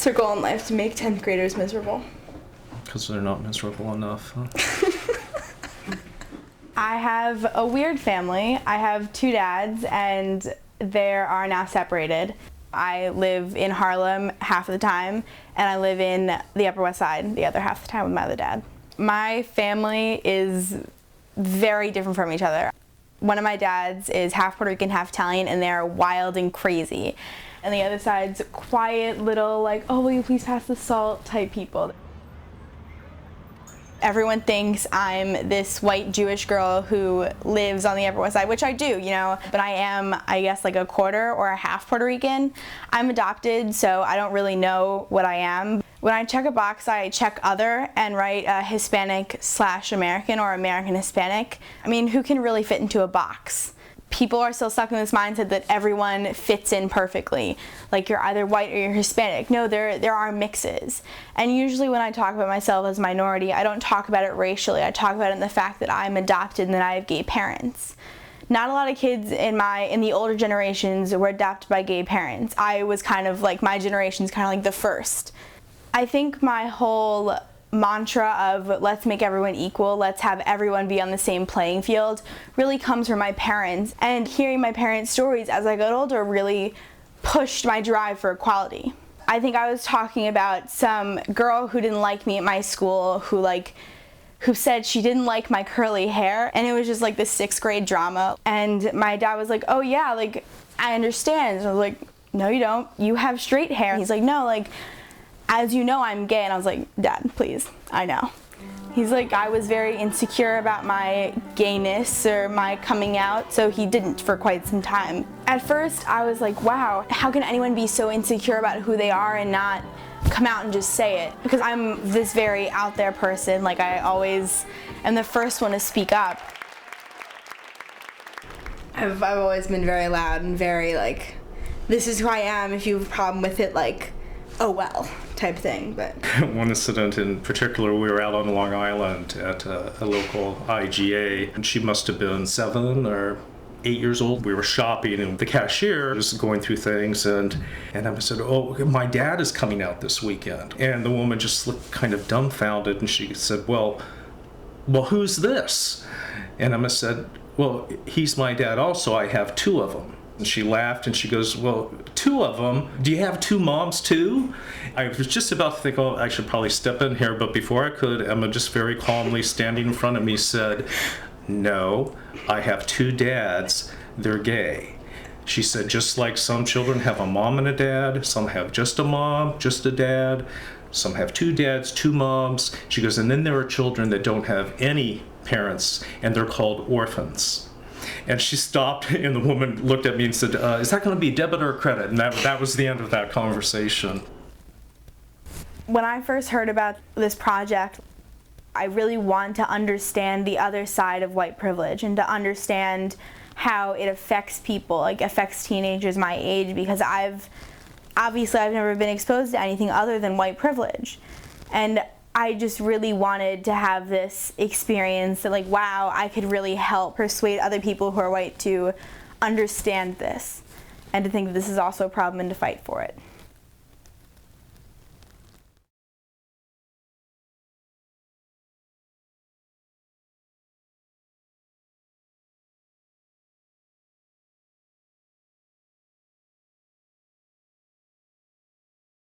What's your goal in life? To make 10th graders miserable? Because they're not miserable enough. Huh? I have a weird family. I have two dads, and they are now separated. I live in Harlem half of the time, and I live in the Upper West Side the other half of the time with my other dad. My family is very different from each other. One of my dads is half Puerto Rican, half Italian, and they're wild and crazy. And the other side's quiet, little, like, oh, will you please pass the salt type people. Everyone thinks I'm this white Jewish girl who lives on the Upper West Side, which I do, you know, but I am, I guess, like a quarter or a half Puerto Rican. I'm adopted, so I don't really know what I am. When I check a box, I check other and write Hispanic/American or American Hispanic. I mean, who can really fit into a box? People are still stuck in this mindset that everyone fits in perfectly. Like you're either white or you're Hispanic. No, there are mixes. And usually when I talk about myself as a minority, I don't talk about it racially. I talk about it in the fact that I'm adopted and that I have gay parents. Not a lot of kids in the older generations were adopted by gay parents. I was kind of like, my generation's kind of like the first. I think my whole mantra of let's make everyone equal, let's have everyone be on the same playing field, really comes from my parents. And hearing my parents' stories as I got older really pushed my drive for equality. I think I was talking about some girl who didn't like me at my school who said she didn't like my curly hair, and it was just like this 6th grade drama. And my dad was like, oh yeah, like I understand. So I was like, no you don't, you have straight hair. He's like, no, like as you know, I'm gay. And I was like, Dad, please, I know. He's like, I was very insecure about my gayness or my coming out, so he didn't for quite some time. At first, I was like, wow, how can anyone be so insecure about who they are and not come out and just say it? Because I'm this very out there person, like I always am the first one to speak up. I've always been very loud and very like, this is who I am, if you have a problem with it, like, oh well, type thing. But one incident in particular, we were out on Long Island at a local IGA, and she must have been 7 or 8 years old. We were shopping, and the cashier was going through things, and I said, oh, my dad is coming out this weekend. And the woman just looked kind of dumbfounded, and she said, well, who's this? And I said, well, he's my dad also. I have 2 of them. And she laughed and she goes, well, 2 of them? Do you have 2 moms too? I was just about to think, oh, I should probably step in here, but before I could, Emma just very calmly standing in front of me said, no, I have 2 dads, they're gay. She said, just like some children have a mom and a dad, some have just a mom, just a dad, some have 2 dads, 2 moms. She goes, and then there are children that don't have any parents, and they're called orphans. And she stopped, and the woman looked at me and said, is that going to be debit or credit? And that was the end of that conversation. When I first heard about this project, I really wanted to understand the other side of white privilege and to understand how it affects people, like affects teenagers my age, because I've never been exposed to anything other than white privilege. And I just really wanted to have this experience that, like, wow, I could really help persuade other people who are white to understand this and to think that this is also a problem and to fight for it.